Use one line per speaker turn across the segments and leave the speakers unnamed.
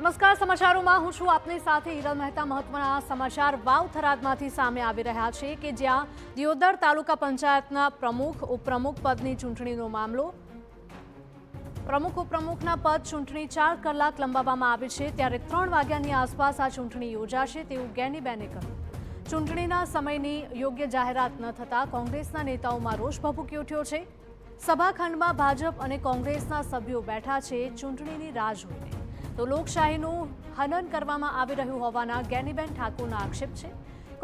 નમસ્કાર, સમાચારોમાં હું છું આપની સાથે હિરલ મહેતા। મહત્વના સમાચાર વાવ થરાદમાંથી સામે આવી રહ્યા છે કે જ્યાં દિયોદર તાલુકા પંચાયતના પ્રમુખ ઉપપ્રમુખ પદની ચૂંટણીનો મામલો પ્રમુખ ઉપપ્રમુખના પદ ચૂંટણી 4 કલાક લંબાવવામાં આવી છે, ત્યારે 3 વાગ્યાની આસપાસ આ ચૂંટણી યોજાશે તેવું ગેનીબેને કહ્યું। ચૂંટણીના સમયની યોગ્ય જાહેરાત ન થતાં કોંગ્રેસના નેતાઓમાં રોષ ભભૂકી ઉઠ્યો છે। સભાખંડમાં ભાજપ અને કોંગ્રેસના સભ્યો બેઠા છે ચૂંટણીની રાહ જોઈને, તો લોકશાહીનું હનન કરવામાં આવી રહ્યું હોવાના ગેનીબેન ઠાકોરના આક્ષેપ છે।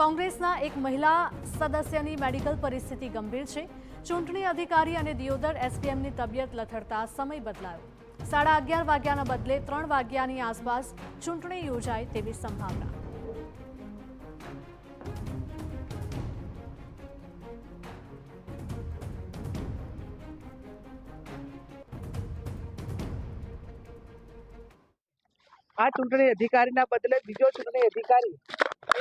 કોંગ્રેસના એક મહિલા સદસ્યની મેડિકલ પરિસ્થિતિ ગંભીર છે। ચૂંટણી અધિકારી અને દિયોદર એસડીએમની તબિયત લથડતા સમય બદલાયો। 11:30 વાગ્યાના બદલે 3 વાગ્યાની આસપાસ ચૂંટણી યોજાય તેવી સંભાવના।
આ ચૂંટણી અધિકારીના બદલે બીજો ચૂંટણી અધિકારી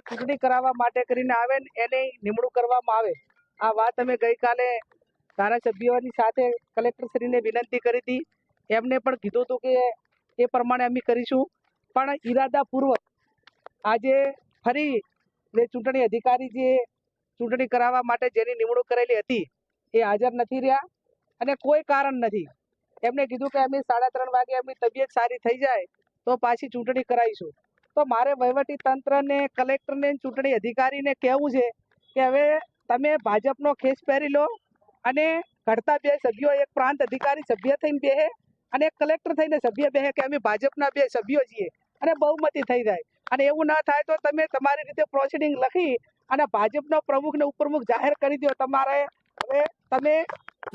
ચૂંટણી કરાવવા માટે કરીને આવે ને એની નિમણૂક કરવામાં આવે। આ વાત અમે ગઈકાલે ધારાસભ્યોની સાથે કલેક્ટરશ્રીને વિનંતી કરી હતી। એમને પણ કીધું હતું કે એ પ્રમાણે અમે કરીશું, પણ ઈરાદાપૂર્વક આજે ફરી જે ચૂંટણી અધિકારી જે ચૂંટણી કરાવવા માટે જેની નિમણૂક કરેલી હતી એ હાજર નથી રહ્યા અને કોઈ કારણ નથી। એમને કીધું કે અમે 3:30 વાગે અમારી તબિયત સારી થઈ જાય તો પાછી ચૂંટણી કરાવીશું। તો મારે વહીવટી તંત્રને, કલેક્ટરને, ચૂંટણી અધિકારીને કહેવું છે કે હવે તમે ભાજપનો ખેસ પહેરી લો અને ઘડતા 2 સભ્યો, એક પ્રાંત અધિકારી સભ્ય થઈને બેહે અને એક કલેક્ટર થઈને સભ્ય બેહે કે અમે ભાજપના 2 સભ્યો છીએ અને બહુમતી થઈ જાય। અને એવું ના થાય તો તમે તમારી રીતે પ્રોસિડિંગ લખી અને ભાજપનો પ્રમુખ ને ઉપપ્રમુખ જાહેર કરી દો। તમારે હવે તમે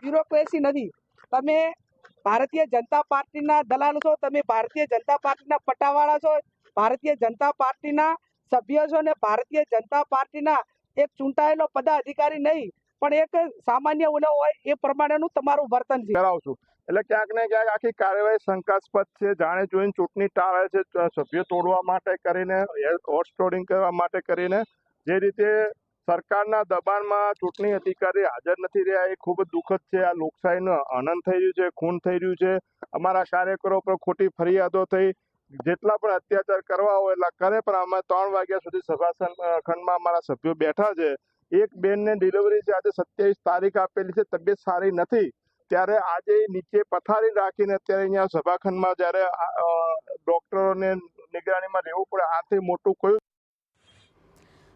બ્યુરોક્રેસી નથી, તમે ભારતીય જનતા પાર્ટીના દલાલ છો, તમે ભારતીય જનતા પાર્ટીના પટ્ટાવાળા છો, ભારતીય જનતા પાર્ટીના સભ્ય છો ને ભારતીય જનતા પાર્ટીના એક ચૂંટાયેલો પદાધિકારી નહીં પણ એક સામાન્ય ઓલો હોય એ પ્રમાણેનું તમારું વર્તન છે
કરાવશું। એટલે ક્યાંક ને ક્યાંક આખી કાર્યવાહી શંકાસ્પદ છે। જાણે જોઈને ચૂંટણી ટાળે છે, સભ્ય તોડવા માટે કરીને, હોર્સ ટ્રેડિંગ કરવા માટે કરીને જે રીતે સરકારના દબાણમાં ચૂંટણી અધિકારી હાજર નથી રહ્યા એ ખૂબ જ દુઃખદ છે। આ લોકશાહીનું હનન થઈ રહ્યું છે, ખૂન થઈ રહ્યું છે। અમારા કાર્યકરો પર ખોટી ફરિયાદો થઈ, જેટલા પણ અત્યાચાર કરવા હોય એટલા કરે, પણ અમે 3 વાગ્યા સુધી સભા ખંડમાં અમારા સભ્યો બેઠા છે। એક બેનને ડિલિવરી છે, આજે 27 તારીખ આપેલી છે, તબિયત સારી નથી, ત્યારે આજે નીચે પથારી રાખીને અત્યારે અહીંયા સભાખંડમાં જ્યારે ડોક્ટરોને નિગરાનીમાં રહેવું પડે, આથી મોટું કોઈ।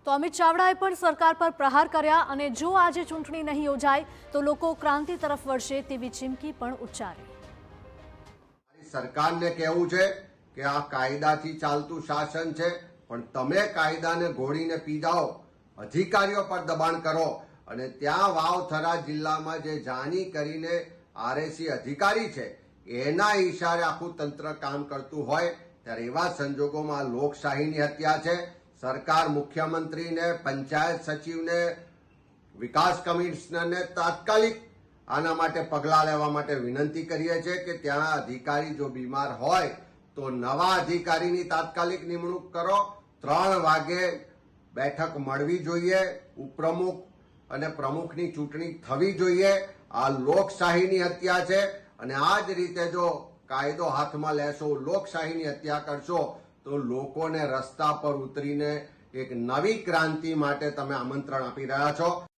તો અમિત ચાવડાએ પણ સરકાર પર પ્રહાર કર્યા અને જો આજે ચૂંટણી નહીં યોજાય તો લોકો ક્રાંતિ તરફ વળશે તેવી ચીમકી પણ ઉચ્ચારી।
સરકારને કહેવું છે કે આ કાયદાથી ચાલતું શાસન છે, પણ તમે કાયદાને ઘોડીને પી જાઓ, અધિકારીઓ પર દબાણ કરો અને ત્યાં વાવથરા જિલ્લામાં જે જાણી કરીને આરએસી અધિકારી છે એના ઈશારે આખું તંત્ર કામ કરતું હોય ત્યારે એવા સંજોગોમાં લોકશાહીની હત્યા છે। સરકાર મુખ્યમંત્રીને, પંચાયત સચિવને, વિકાસ કમિશનરને તાત્કાલિક આના માટે પગલાં લેવા માટે વિનંતી કરીએ છીએ કે ત્યાં અધિકારી જો બીમાર હોય તો નવા અધિકારીની તાત્કાલિક નિમણૂક કરો। 3 વાગે બેઠક મળવી જોઈએ, ઉપપ્રમુખ અને પ્રમુખની ચૂંટણી થવી જોઈએ। આ લોકશાહીની હત્યા છે અને આ જ રીતે જો કાયદો હાથમાં લેશો, લોકશાહીની હત્યા કરશો તો લોકોને રસ્તા પર ઉતરીને એક નવી ક્રાંતિ માટે તમે આમંત્રણ આપી રહ્યા છો।